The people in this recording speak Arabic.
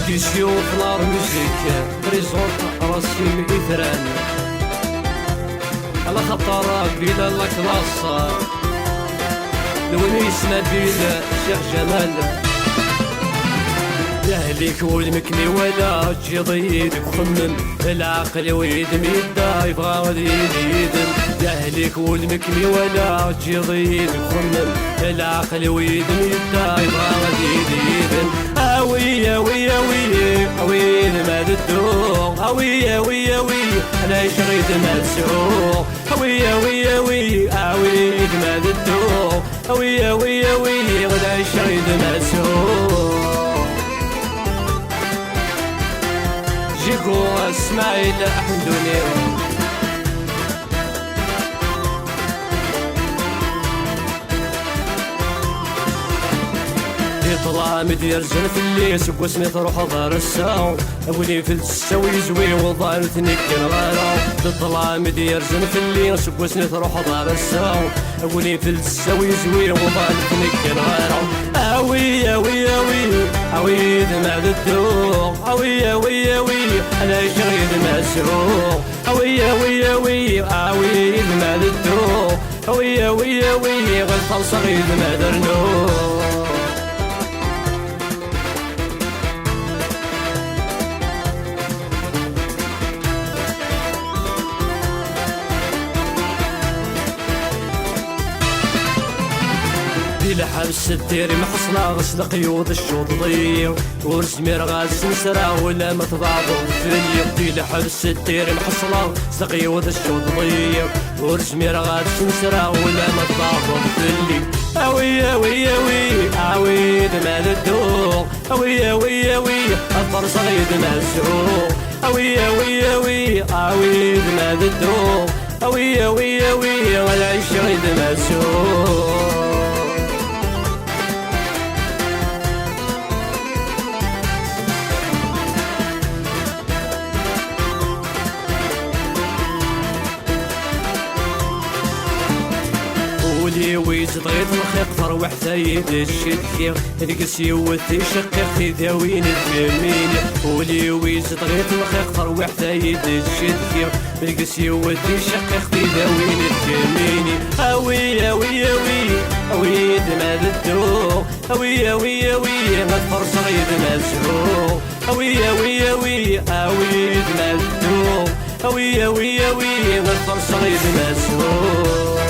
ديسيون في نار ميوزيك بريزونت راسي إثران على خطر بلا لا كلاس لونيس نبيل شيخ جمال يهليك والمكني ولا تجي ضيدك خمم العقل ويدم يدا يبغى غادي يدم يهليك والمكني ولا تجي ضيدك خمم العقل ويدم يدا يبغى غادي يدم اوي اوي اوي اوي ما الدوق اوي اوي اوي انا شريت ما السوق اوي اوي اوي اوي ما الدوق اوي اوي اوي غدا شريت ما السوق جيكو اسماعيل حمدوني يطلع مدير زن في الليس واسمي تروح دار الساو ابوني في السوي زوي وضعر ثنيك الغارة تطلع مدير زن في الليس واسمي تروح دار الساو ابوني في السوي زوي وضعر ثنيك الغارة اوي اوي اوي اوي دمع الدوق اوي اوي اوي انا شغيد مسروق اوي اوي اوي اوي دمع الدوق اوي اوي اوي غلطة صغير ما درنو لحبس الدير محصلة غسل قيود الشوط ضيق ورسمير غاز نسرع ولا ما تضعضوا في اليوم لحبس الدير محصلة غسل قيود الشوط ضيق ورسمير غاز نسرع ولا ما تضعضوا في اليوم اوي اوي اوي اوي دمال الدوق اوي اوي اوي الطر صغير دمال السوق اوي اوي اوي اوي دمال الدوق اوي اوي اوي والعيش غير دمال السوق ويز ضغيط الخيق تروح ثايد الشدية القس يوثي شقيق تداوين الفمين ولي ويز ضغيط الخيق تروح ثايد الشدية القس يوثي شقيق تداوين الفمين اوي اوي اوي اوي دمال الدوق اوي اوي اوي غفر صغير مسروق اوي اوي اوي اوي دمال الدوق اوي اوي اوي غفر صغير مسروق